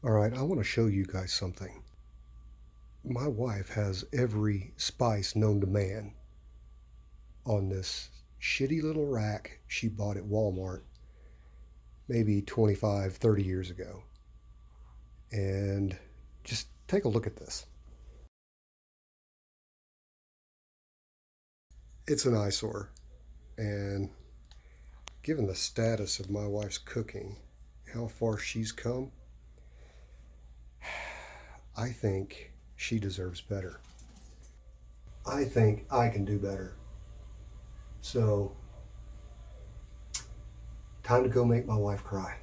All right, I want to show you guys something. My wife has every spice known to man on this shitty little rack she bought at Walmart maybe 25, 30 years ago. And just take a look at this. It's an eyesore. And given the status of my wife's cooking, how far she's come, I think she deserves better. I think I can do better. So, time to go make my wife cry.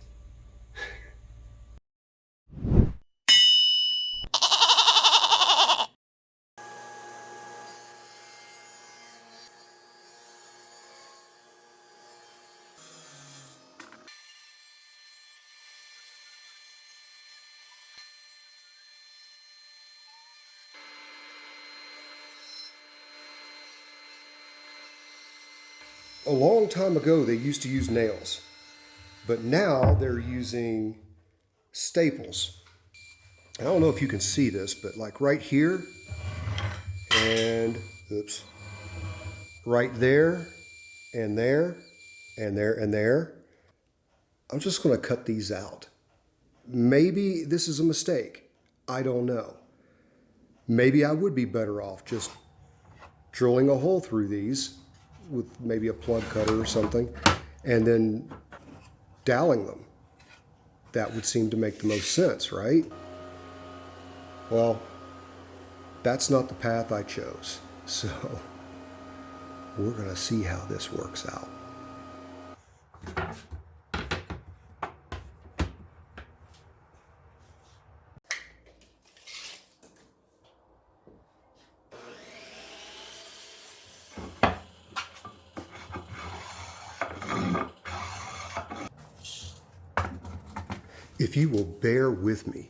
A long time ago, they used to use nails, but now they're using staples. I don't know if you can see this, but like right here and oops, right there and there and there and there. I'm just going to cut these out. Maybe this is a mistake. I don't know. Maybe I would be better off just drilling a hole through these with maybe a plug cutter or something and then doweling them. That would seem to make the most sense, right? Well, that's not the path I chose. So we're going to see how this works out. If you will bear with me,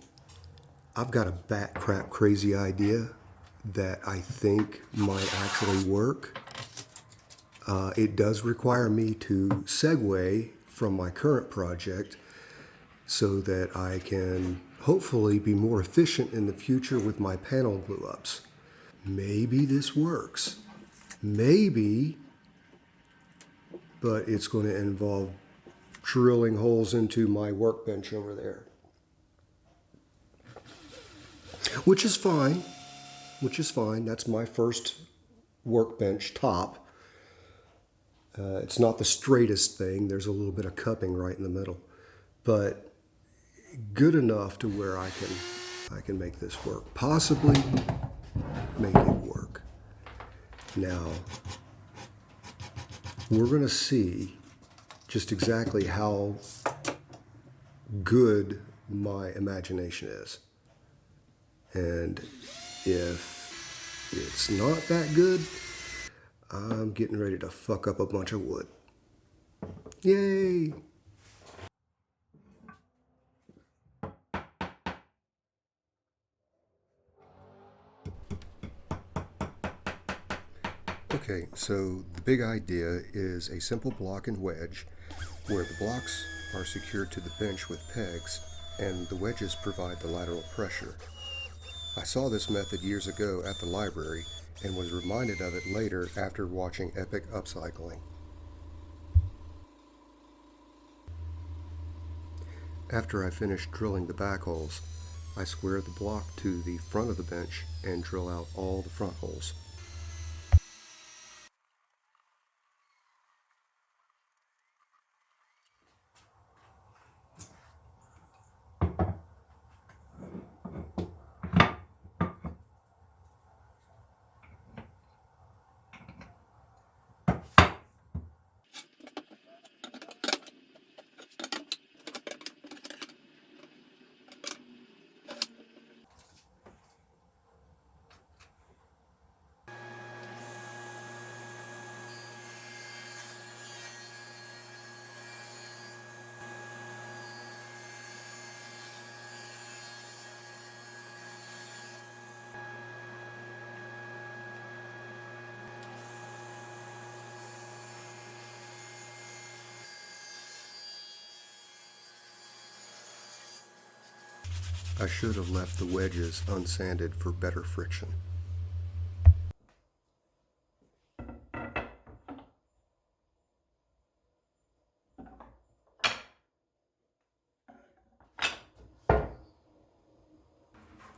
I've got a bat crap crazy idea that I think might actually work. It does require me to segue from my current project so that I can hopefully be more efficient in the future with my panel glue ups. Maybe this works. Maybe, but it's going to involve drilling holes into my workbench over there. Which is fine. That's my first workbench top. It's not the straightest thing. There's a little bit of cupping right in the middle. But good enough to where I can make this work. Possibly make it work. Now, we're going to see just exactly how good my imagination is. And if it's not that good, I'm getting ready to fuck up a bunch of wood. Yay! Okay, so the big idea is a simple block and wedge where the blocks are secured to the bench with pegs and the wedges provide the lateral pressure. I saw this method years ago at the library and was reminded of it later after watching Epic Upcycling. After I finished drilling the back holes, I squared the block to the front of the bench and drill out all the front holes. I should have left the wedges unsanded for better friction.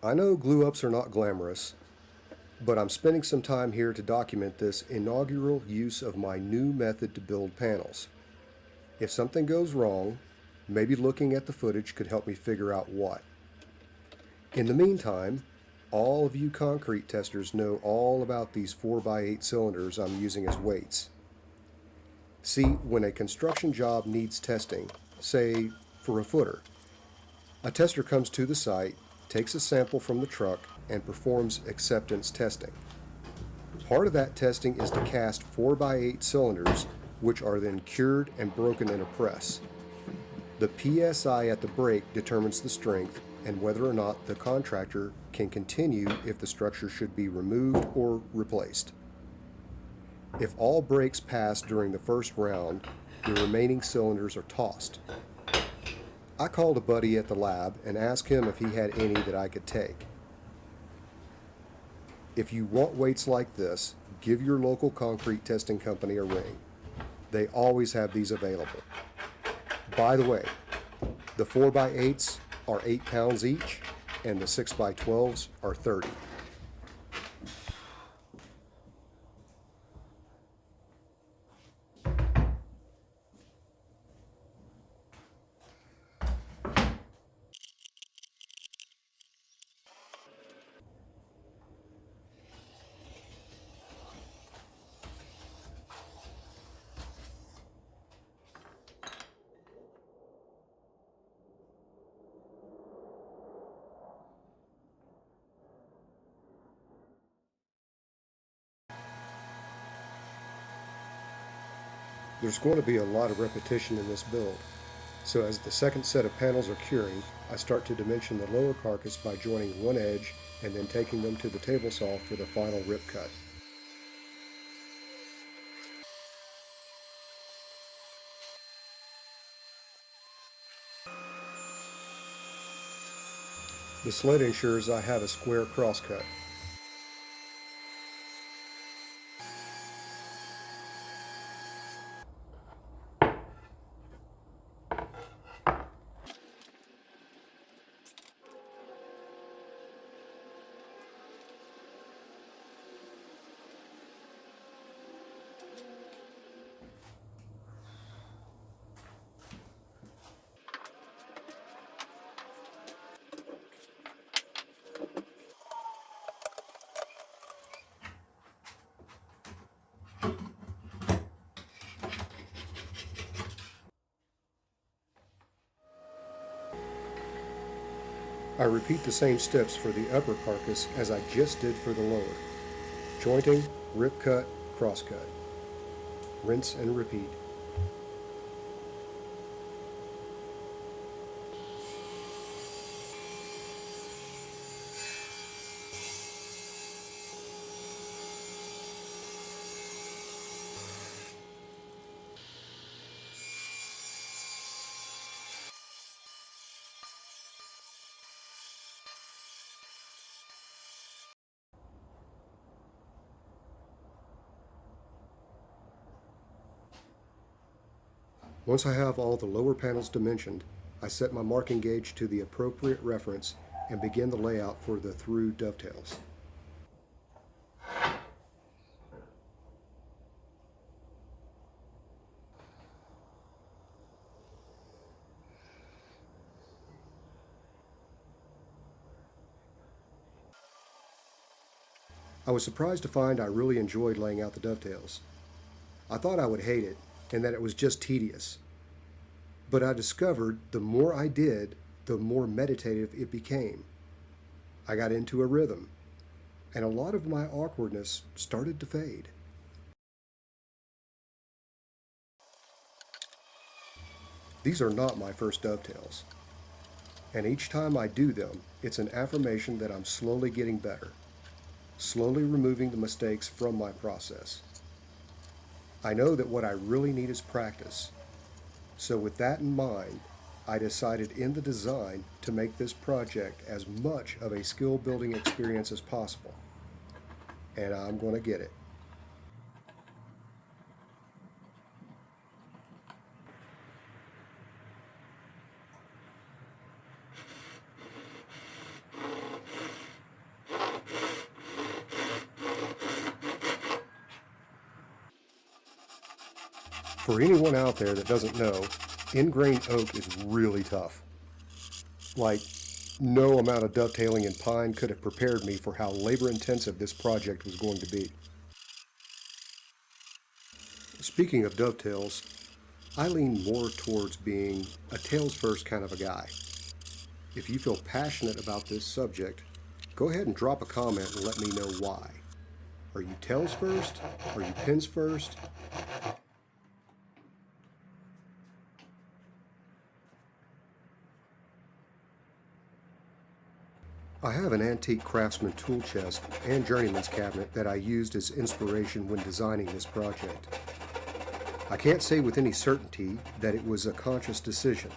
I know glue-ups are not glamorous, but I'm spending some time here to document this inaugural use of my new method to build panels. If something goes wrong, maybe looking at the footage could help me figure out what. In the meantime, all of you concrete testers know all about these 4x8 cylinders I'm using as weights. See, when a construction job needs testing, say for a footer, a tester comes to the site, takes a sample from the truck, and performs acceptance testing. Part of that testing is to cast 4x8 cylinders, which are then cured and broken in a press. The PSI at the break determines the strength and whether or not the contractor can continue if the structure should be removed or replaced. If all breaks pass during the first round, the remaining cylinders are tossed. I called a buddy at the lab and asked him if he had any that I could take. If you want weights like this, give your local concrete testing company a ring. They always have these available. By the way, the 4x8s are 8 pounds each, and the 6x12s are 30. There's going to be a lot of repetition in this build, so as the second set of panels are curing, I start to dimension the lower carcass by joining one edge and then taking them to the table saw for the final rip cut. The sled ensures I have a square crosscut. I repeat the same steps for the upper carcass as I just did for the lower. Jointing, rip cut, cross cut. Rinse and repeat. Once I have all the lower panels dimensioned, I set my marking gauge to the appropriate reference and begin the layout for the through dovetails. I was surprised to find I really enjoyed laying out the dovetails. I thought I would hate it and that it was just tedious. But I discovered the more I did, the more meditative it became. I got into a rhythm, and a lot of my awkwardness started to fade. These are not my first dovetails, and each time I do them, it's an affirmation that I'm slowly getting better, slowly removing the mistakes from my process. I know that what I really need is practice, so with that in mind, I decided in the design to make this project as much of a skill building experience as possible. And I'm going to get it. For anyone out there that doesn't know, ingrain oak is really tough. Like, no amount of dovetailing in pine could have prepared me for how labor intensive this project was going to be. Speaking of dovetails, I lean more towards being a tails first kind of a guy. If you feel passionate about this subject, go ahead and drop a comment and let me know why. Are you tails first? Are you pins first? I have an antique Craftsman tool chest and Journeymans cabinet that I used as inspiration when designing this project. I can't say with any certainty that it was a conscious decision.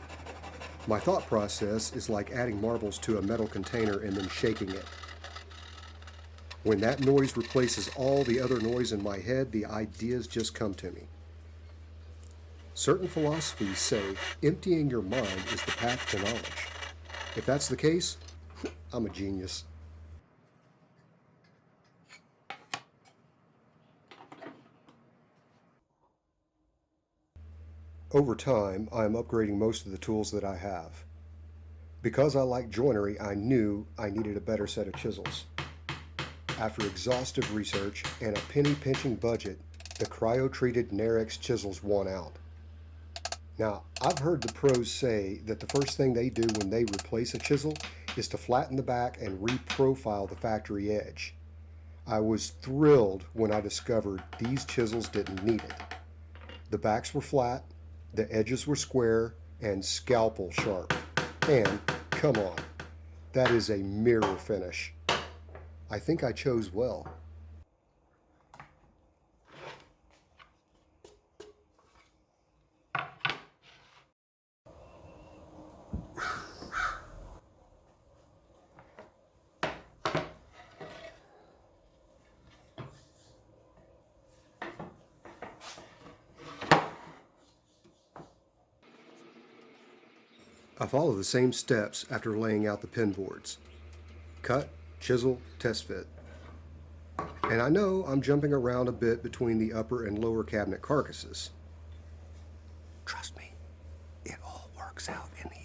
My thought process is like adding marbles to a metal container and then shaking it. When that noise replaces all the other noise in my head, the ideas just come to me. Certain philosophies say emptying your mind is the path to knowledge. If that's the case, I'm a genius. Over time, I am upgrading most of the tools that I have. Because I like joinery, I knew I needed a better set of chisels. After exhaustive research and a penny-pinching budget, the cryo-treated Narex chisels won out. Now, I've heard the pros say that the first thing they do when they replace a chisel is to flatten the back and reprofile the factory edge. I was thrilled when I discovered these chisels didn't need it. The backs were flat, the edges were square, and scalpel sharp. And, come on, that is a mirror finish. I think I chose well. I follow the same steps after laying out the pin boards. Cut, chisel, test fit. And I know I'm jumping around a bit between the upper and lower cabinet carcasses. Trust me, it all works out in the end.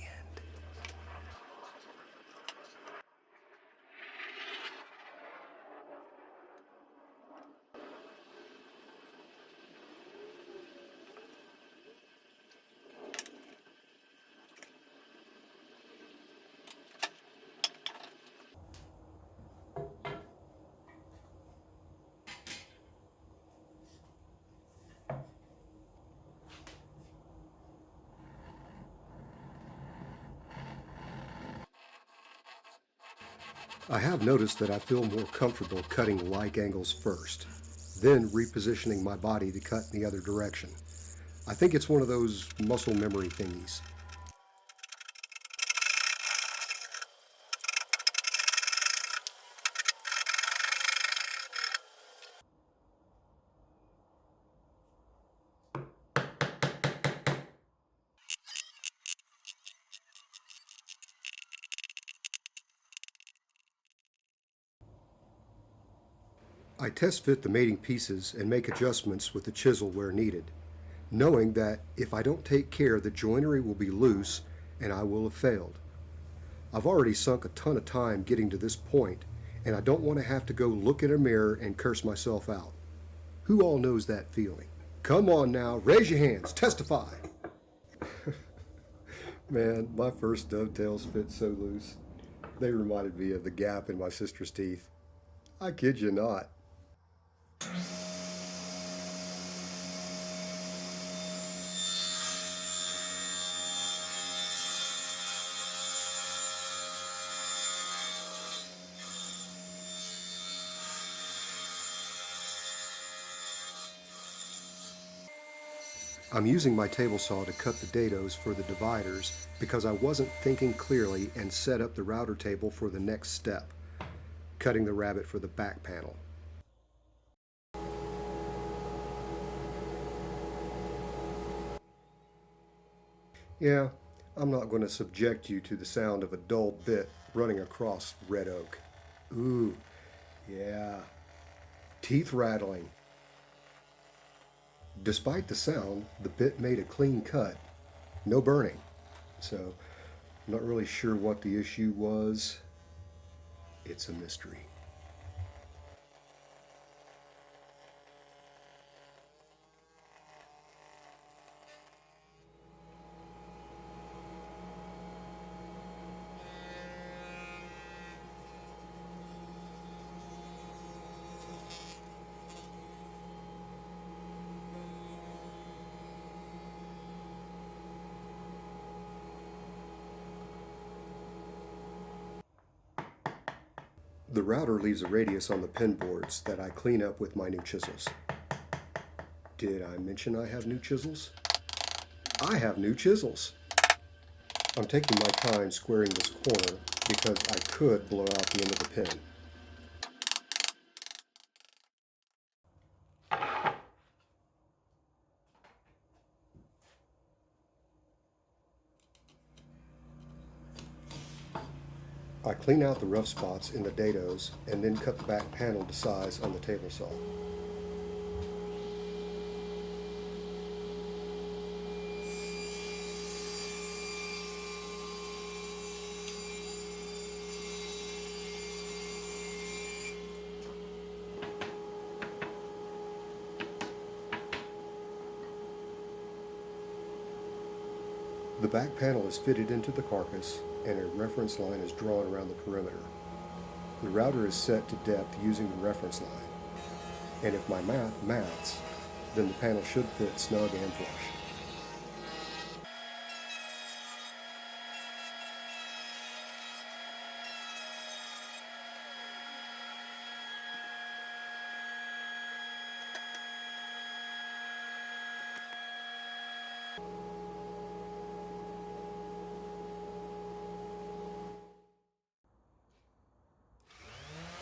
I have noticed that I feel more comfortable cutting like angles first, then repositioning my body to cut in the other direction. I think it's one of those muscle memory thingies. I test fit the mating pieces and make adjustments with the chisel where needed, knowing that if I don't take care, the joinery will be loose and I will have failed. I've already sunk a ton of time getting to this point, and I don't want to have to go look in a mirror and curse myself out. Who all knows that feeling? Come on now, raise your hands, testify. Man, my first dovetails fit so loose. They reminded me of the gap in my sister's teeth. I kid you not. I'm using my table saw to cut the dados for the dividers because I wasn't thinking clearly and set up the router table for the next step, cutting the rabbet for the back panel. Yeah, I'm not going to subject you to the sound of a dull bit running across red oak. Ooh, yeah, teeth rattling. Despite the sound, the bit made a clean cut, no burning. So, I'm not really sure what the issue was. It's a mystery. The router leaves a radius on the pin boards that I clean up with my new chisels. Did I mention I have new chisels? I have new chisels! I'm taking my time squaring this corner because I could blow out the end of the pin. I clean out the rough spots in the dados and then cut the back panel to size on the table saw. The back panel is fitted into the carcass and a reference line is drawn around the perimeter. The router is set to depth using the reference line, and if my math maths, then the panel should fit snug and flush.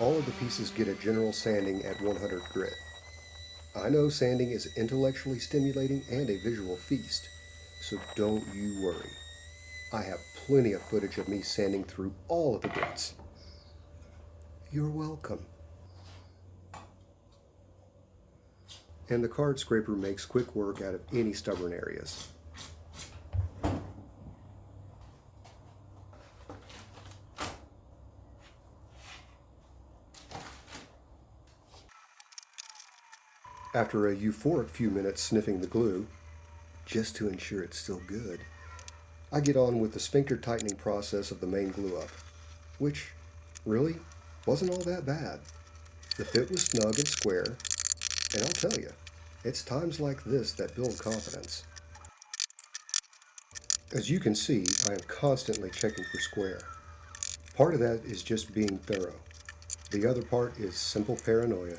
All of the pieces get a general sanding at 100 grit. I know sanding is intellectually stimulating and a visual feast, so don't you worry. I have plenty of footage of me sanding through all of the bits. You're welcome. And the card scraper makes quick work out of any stubborn areas. After a euphoric few minutes sniffing the glue, just to ensure it's still good, I get on with the sphincter tightening process of the main glue up, which, really, wasn't all that bad. The fit was snug and square, and I'll tell you, it's times like this that build confidence. As you can see, I am constantly checking for square. Part of that is just being thorough. The other part is simple paranoia.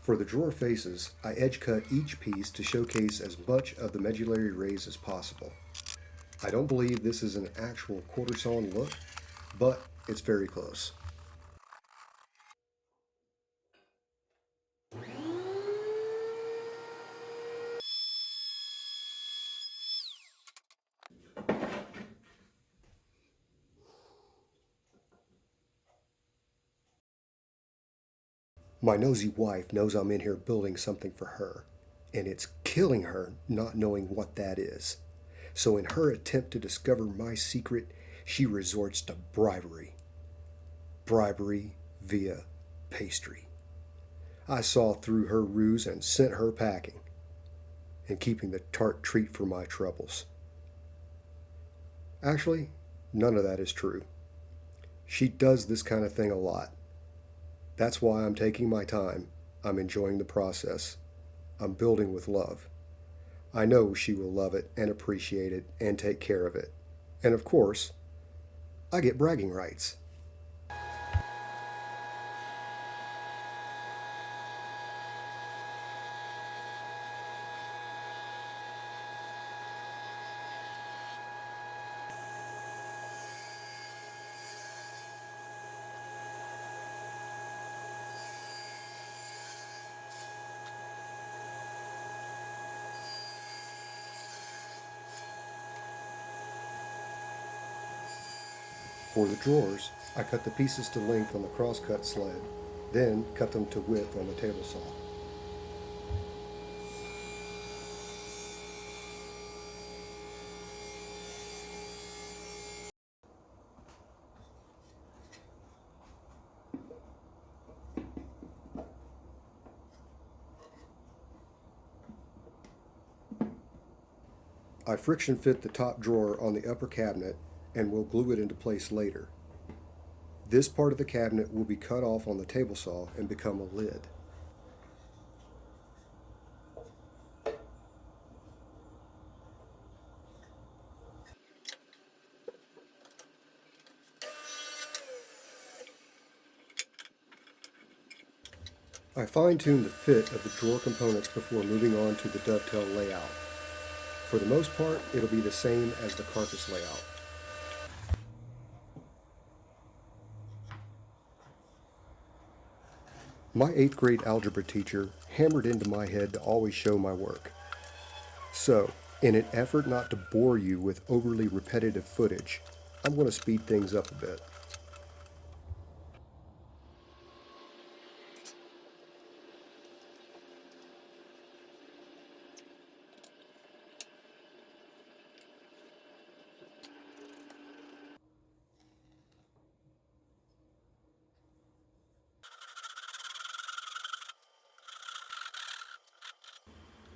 For the drawer faces, I edge cut each piece to showcase as much of the medullary raise as possible. I don't believe this is an actual quarter sawn look, but it's very close. My nosy wife knows I'm in here building something for her, and it's killing her not knowing what that is. So in her attempt to discover my secret, she resorts to bribery. Bribery via pastry. I saw through her ruse and sent her packing, and keeping the tart treat for my troubles. Actually, none of that is true. She does this kind of thing a lot. That's why I'm taking my time. I'm enjoying the process. I'm building with love. I know she will love it and appreciate it and take care of it. And of course, I get bragging rights. For the drawers, I cut the pieces to length on the crosscut sled, then cut them to width on the table saw. I friction fit the top drawer on the upper cabinet and will glue it into place later. This part of the cabinet will be cut off on the table saw and become a lid. I fine-tuned the fit of the drawer components before moving on to the dovetail layout. For the most part, it'll be the same as the carcass layout. My 8th grade algebra teacher hammered into my head to always show my work. So, in an effort not to bore you with overly repetitive footage, I'm going to speed things up a bit.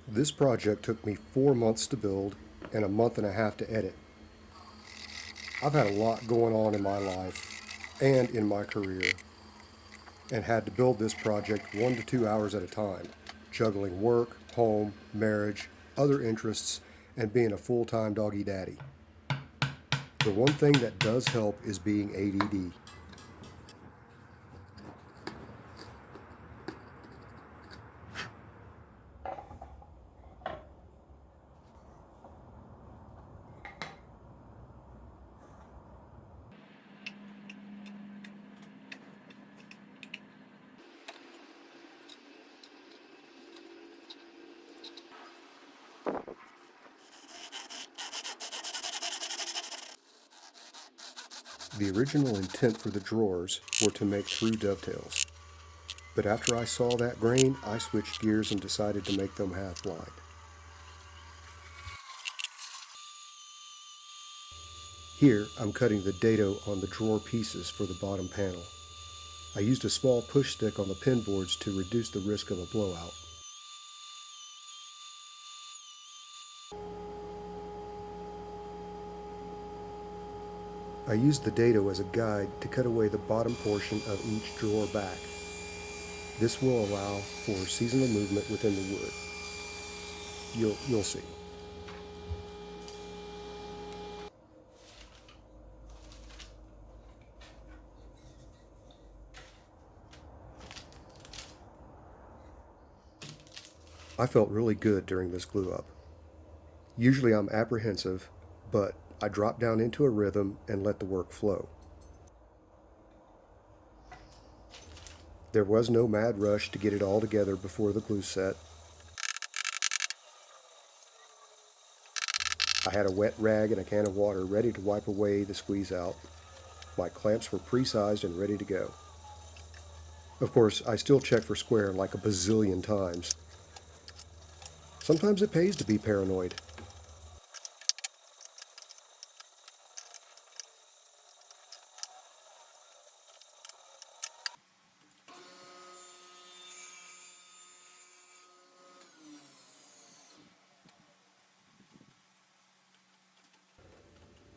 This project took me 4 months to build and a month and a half to edit. I've had a lot going on in my life and in my career, and had to build this project 1 to 2 hours at a time, juggling work, home, marriage, other interests, and being a full-time doggy daddy. The one thing that does help is being ADD. The original intent for the drawers were to make through dovetails, but after I saw that grain, I switched gears and decided to make them half-blind. Here, I'm cutting the dado on the drawer pieces for the bottom panel. I used a small push stick on the pin boards to reduce the risk of a blowout. I used the dado as a guide to cut away the bottom portion of each drawer back. This will allow for seasonal movement within the wood. You'll see. I felt really good during this glue up. Usually I'm apprehensive, but I dropped down into a rhythm and let the work flow. There was no mad rush to get it all together before the glue set. I had a wet rag and a can of water ready to wipe away the squeeze out. My clamps were pre-sized and ready to go. Of course, I still check for square like a bazillion times. Sometimes it pays to be paranoid.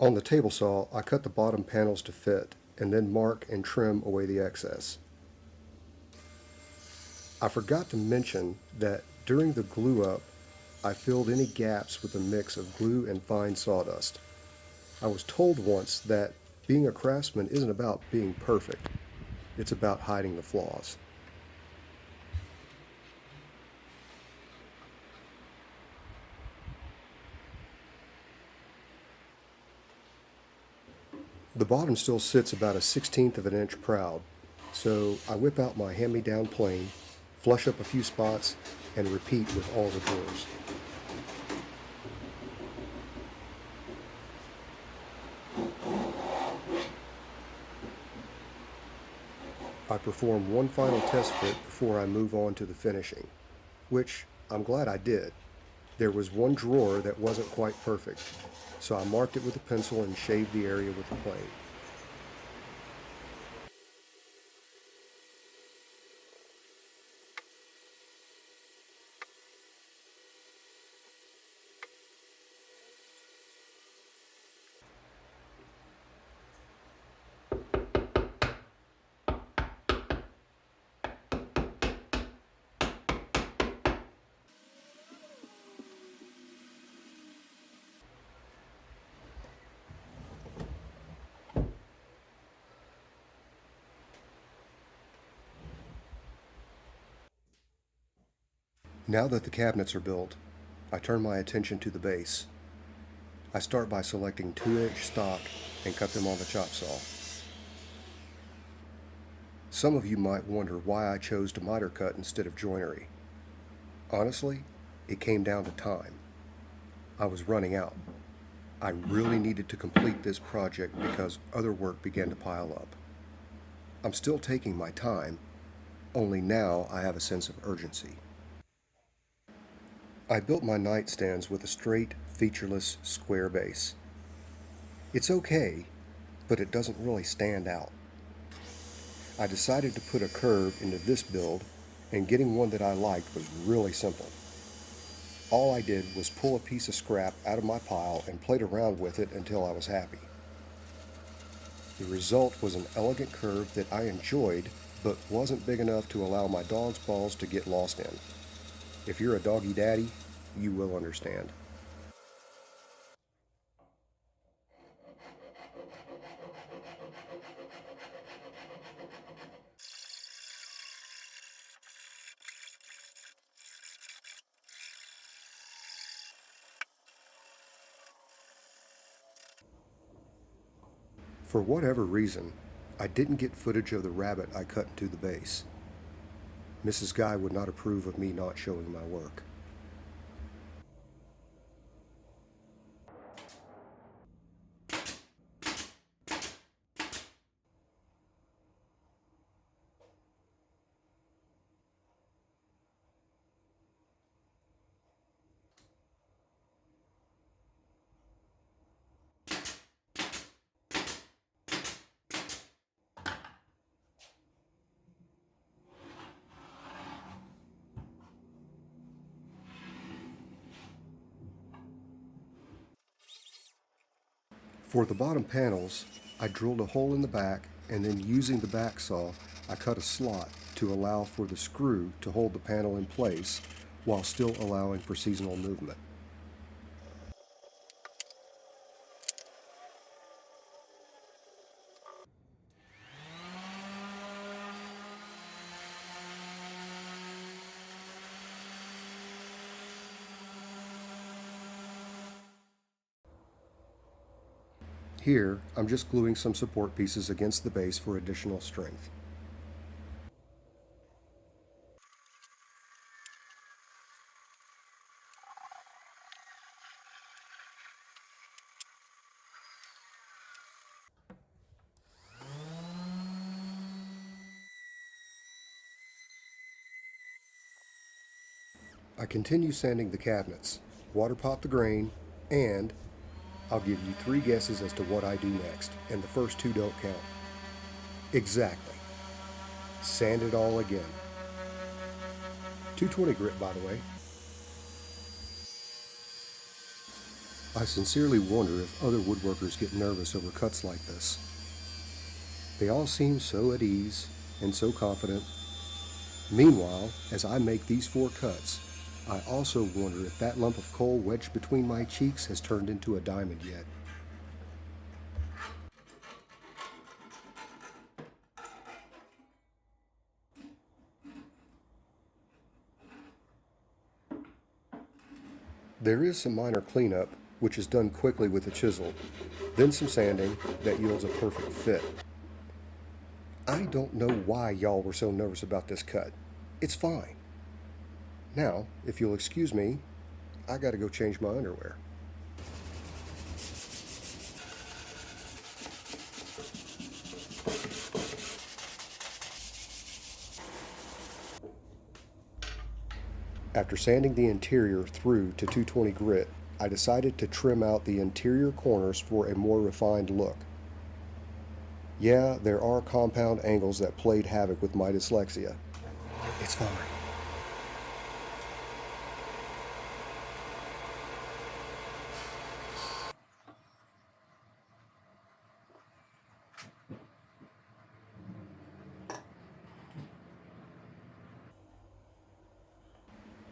On the table saw, I cut the bottom panels to fit, and then mark and trim away the excess. I forgot to mention that during the glue up, I filled any gaps with a mix of glue and fine sawdust. I was told once that being a craftsman isn't about being perfect, it's about hiding the flaws. The bottom still sits about a 16th of an inch proud, so I whip out my hand-me-down plane, flush up a few spots, and repeat with all the drawers. I perform one final test fit before I move on to the finishing, which I'm glad I did. There was one drawer that wasn't quite perfect, so I marked it with a pencil and shaved the area with a plane. Now that the cabinets are built, I turn my attention to the base. I start by selecting 2-inch stock and cut them on the chop saw. Some of you might wonder why I chose to miter cut instead of joinery. Honestly, it came down to time. I was running out. I really needed to complete this project because other work began to pile up. I'm still taking my time, only now I have a sense of urgency. I built my nightstands with a straight, featureless, square base. It's okay, but it doesn't really stand out. I decided to put a curve into this build, and getting one that I liked was really simple. All I did was pull a piece of scrap out of my pile and played around with it until I was happy. The result was an elegant curve that I enjoyed, but wasn't big enough to allow my dog's balls to get lost in. If you're a doggy daddy, you will understand. For whatever reason, I didn't get footage of the rabbit I cut into the base. Mrs. Guy would not approve of me not showing my work. For the bottom panels, I drilled a hole in the back, and then using the back saw, I cut a slot to allow for the screw to hold the panel in place while still allowing for seasonal movement. Here, I'm just gluing some support pieces against the base for additional strength. I continue sanding the cabinets, water pot the grain, and I'll give you 3 guesses as to what I do next, and the first 2 don't count. Exactly. Sand it all again. 220 grit, by the way. I sincerely wonder if other woodworkers get nervous over cuts like this. They all seem so at ease and so confident. Meanwhile, as I make these 4 cuts, I also wonder if that lump of coal wedged between my cheeks has turned into a diamond yet. There is some minor cleanup, which is done quickly with a chisel, then some sanding that yields a perfect fit. I don't know why y'all were so nervous about this cut. It's fine. Now, if you'll excuse me, I gotta go change my underwear. After sanding the interior through to 220 grit, I decided to trim out the interior corners for a more refined look. Yeah, there are compound angles that played havoc with my dyslexia. It's fine.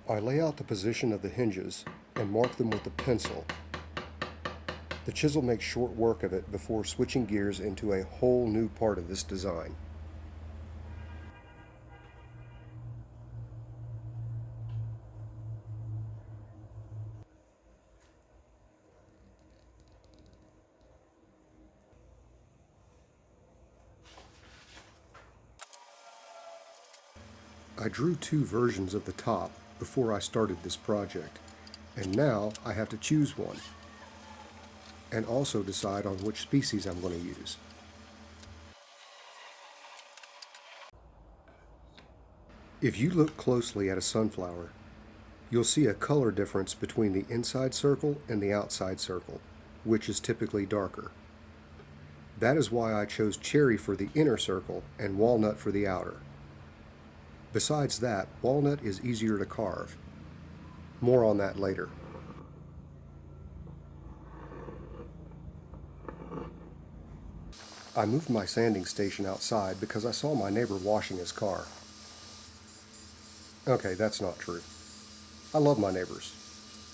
I lay out the position of the hinges and mark them with a pencil. The chisel makes short work of it before switching gears into a whole new part of this design. I drew 2 versions of the top before I started this project, and now I have to choose one, and also decide on which species I'm going to use. If you look closely at a sunflower, you'll see a color difference between the inside circle and the outside circle, which is typically darker. That is why I chose cherry for the inner circle and walnut for the outer. Besides that, walnut is easier to carve. More on that later. I moved my sanding station outside because I saw my neighbor washing his car. Okay, that's not true. I love my neighbors.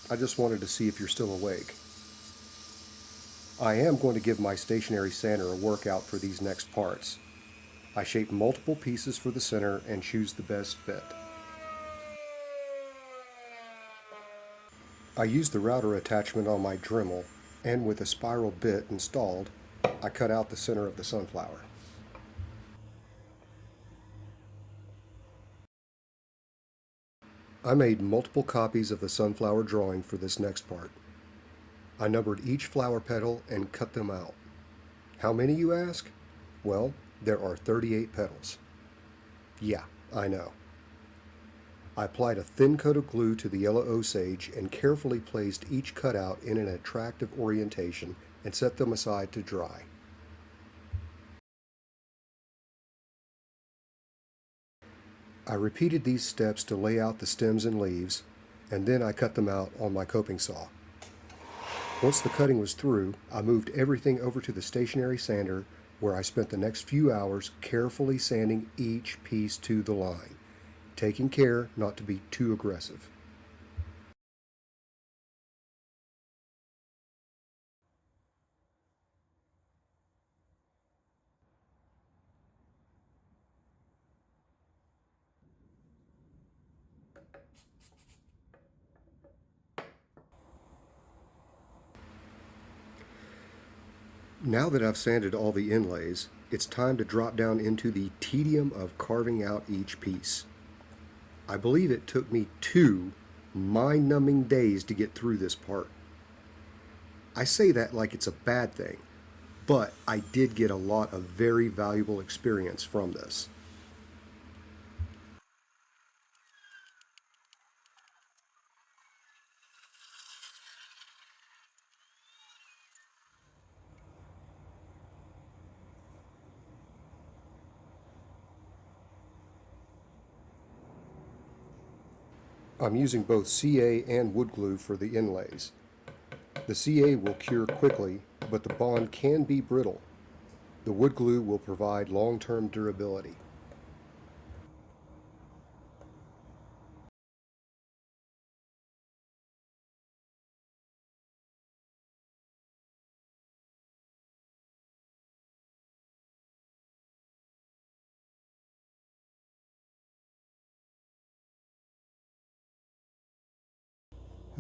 I just wanted to see if you're still awake. I am going to give my stationary sander a workout for these next parts. I shape multiple pieces for the center and choose the best fit. I used the router attachment on my Dremel, and with a spiral bit installed, I cut out the center of the sunflower. I made multiple copies of the sunflower drawing for this next part. I numbered each flower petal and cut them out. How many, you ask? Well, there are 38 petals. Yeah, I know. I applied a thin coat of glue to the yellow osage and carefully placed each cutout in an attractive orientation and set them aside to dry. I repeated these steps to lay out the stems and leaves, and then I cut them out on my coping saw. Once the cutting was through, I moved everything over to the stationary sander, where I spent the next few hours carefully sanding each piece to the line, taking care not to be too aggressive. Now that I've sanded all the inlays, it's time to drop down into the tedium of carving out each piece. I believe it took me 2 mind-numbing days to get through this part. I say that like it's a bad thing, but I did get a lot of very valuable experience from this. I'm using both CA and wood glue for the inlays. The CA will cure quickly, but the bond can be brittle. The wood glue will provide long-term durability.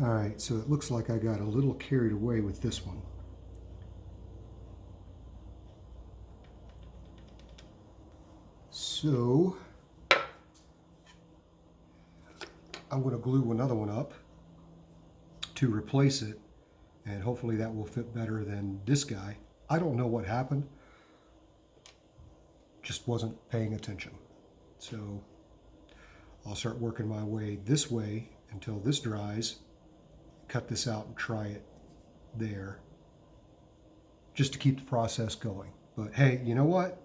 All right, so it looks like I got a little carried away with this one. So I'm going to glue another one up to replace it, and hopefully that will fit better than this guy. I don't know what happened, just wasn't paying attention. So I'll start working my way this way until this dries, cut this out and try it there, just to keep the process going. But hey, you know what?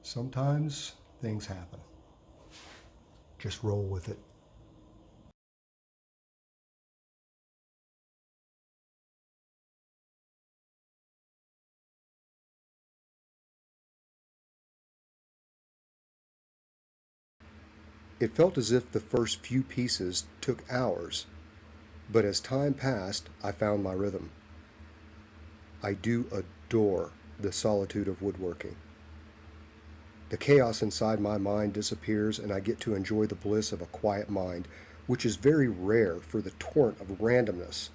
Sometimes things happen. Just roll with it. It felt as if the first few pieces took hours, but as time passed, I found my rhythm. I do adore the solitude of woodworking. The chaos inside my mind disappears, and I get to enjoy the bliss of a quiet mind, which is very rare for the torrent of randomness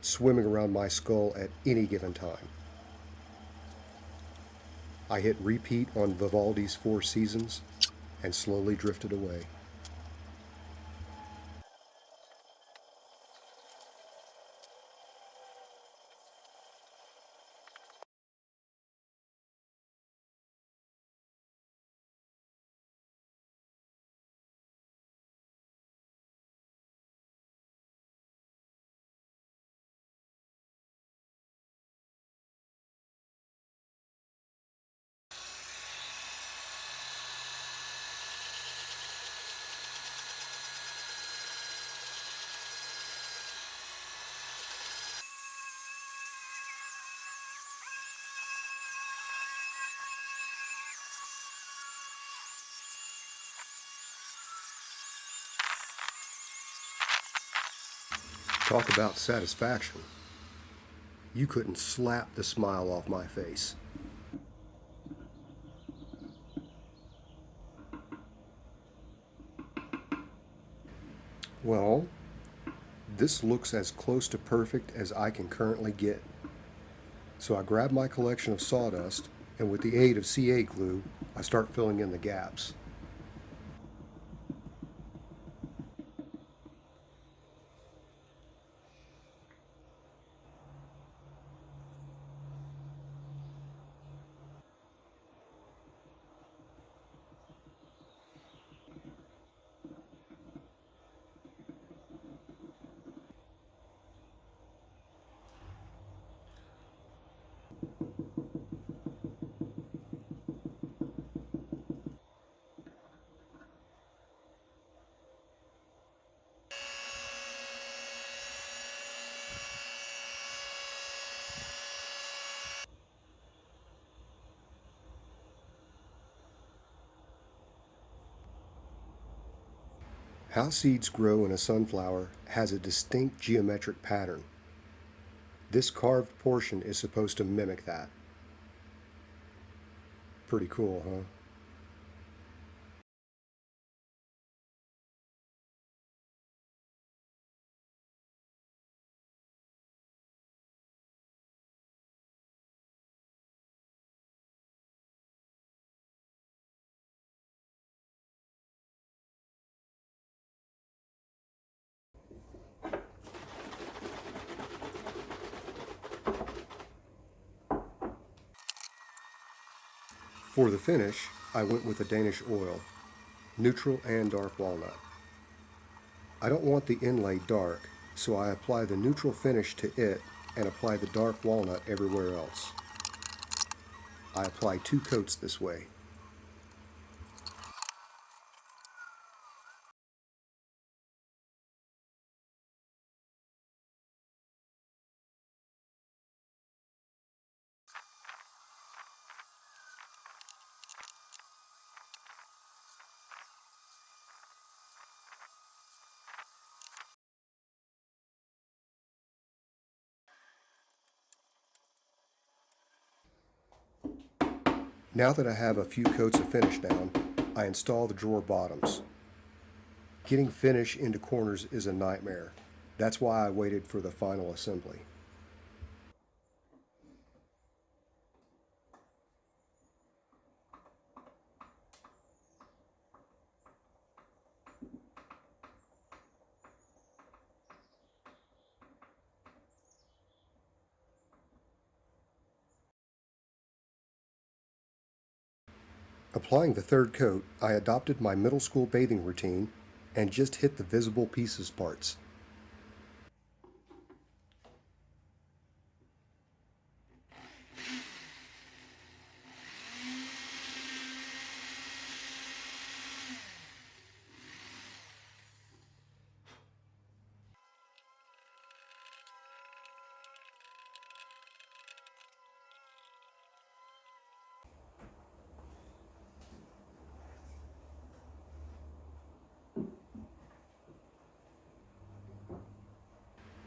swimming around my skull at any given time. I hit repeat on Vivaldi's Four Seasons and slowly drifted away. Talk about satisfaction. You couldn't slap the smile off my face. Well, this looks as close to perfect as I can currently get. So I grab my collection of sawdust, and with the aid of CA glue, I start filling in the gaps. How seeds grow in a sunflower has a distinct geometric pattern. This carved portion is supposed to mimic that. Pretty cool, huh? For the finish, I went with a Danish oil, neutral and dark walnut. I don't want the inlay dark, so I apply the neutral finish to it and apply the dark walnut everywhere else. I apply 2 coats this way. Now that I have a few coats of finish down, I install the drawer bottoms. Getting finish into corners is a nightmare. That's why I waited for the final assembly. Applying the third coat, I adopted my middle school bathing routine and just hit the visible pieces parts.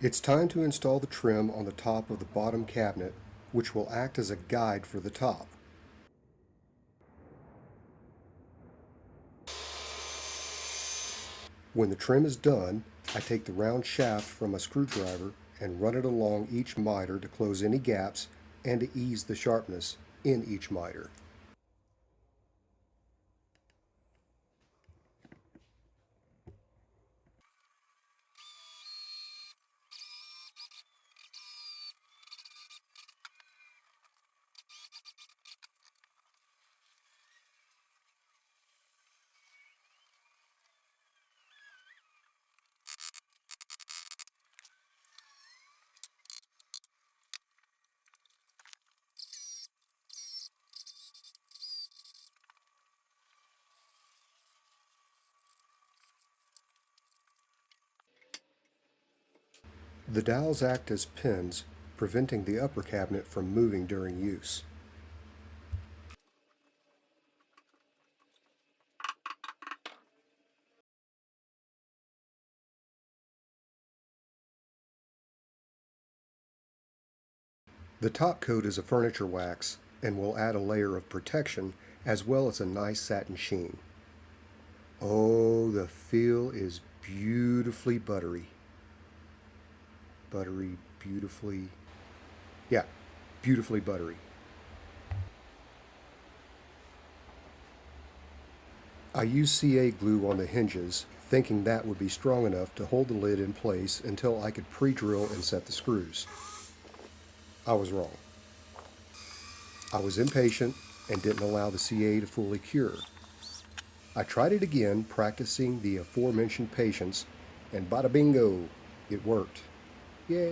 It's time to install the trim on the top of the bottom cabinet, which will act as a guide for the top. When the trim is done, I take the round shaft from a screwdriver and run it along each miter to close any gaps and to ease the sharpness in each miter. The dowels act as pins, preventing the upper cabinet from moving during use. The top coat is a furniture wax and will add a layer of protection as well as a nice satin sheen. Oh, the feel is beautifully buttery. Buttery, beautifully, yeah, beautifully buttery. I used CA glue on the hinges, thinking that would be strong enough to hold the lid in place until I could pre-drill and set the screws. I was wrong. I was impatient and didn't allow the CA to fully cure. I tried it again, practicing the aforementioned patience, and bada bingo, it worked. Yay!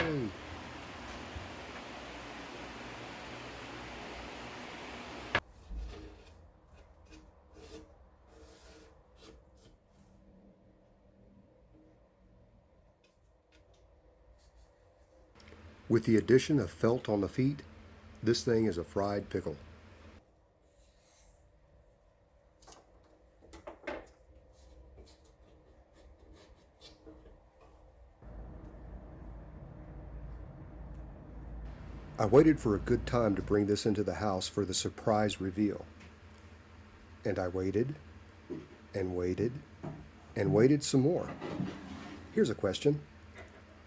With the addition of felt on the feet, this thing is a fried pickle. I waited for a good time to bring this into the house for the surprise reveal. And I waited, and waited, and waited some more. Here's a question.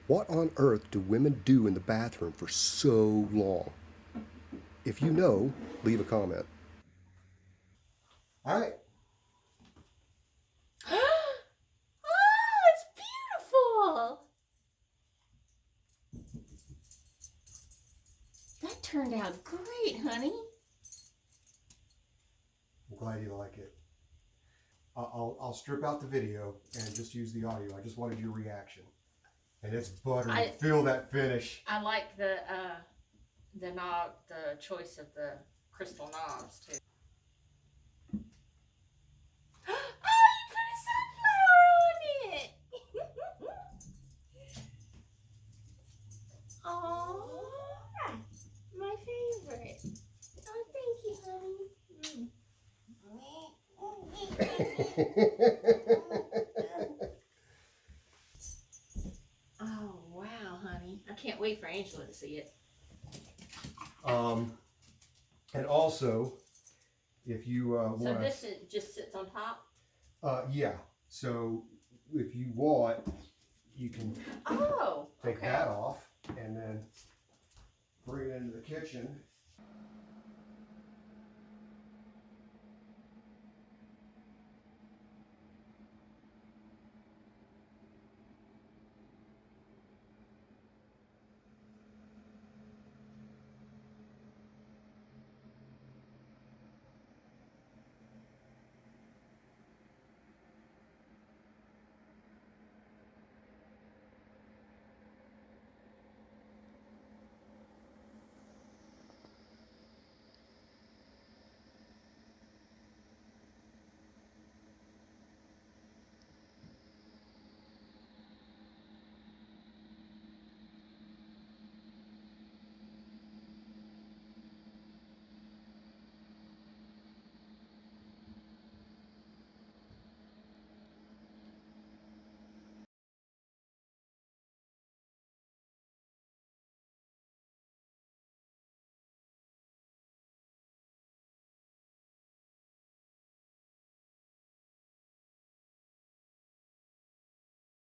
What on earth do women do in the bathroom for so long? If you know, leave a comment. All right. Oh, it's beautiful. That turned out great, honey. I'm glad you like it. I'll strip out the video and just use the audio. I just wanted your reaction. And it's buttery. Feel that finish. I like the knob, the choice of the crystal knobs too. Oh, you put a sunflower on it. Oh, my favorite. Oh, thank you, honey. Oh, wow, honey. I can't wait for Angela to see it. And also, If you So want this just sits on top? yeah. So if you want, you can Oh, take okay. that off and then bring it into the kitchen.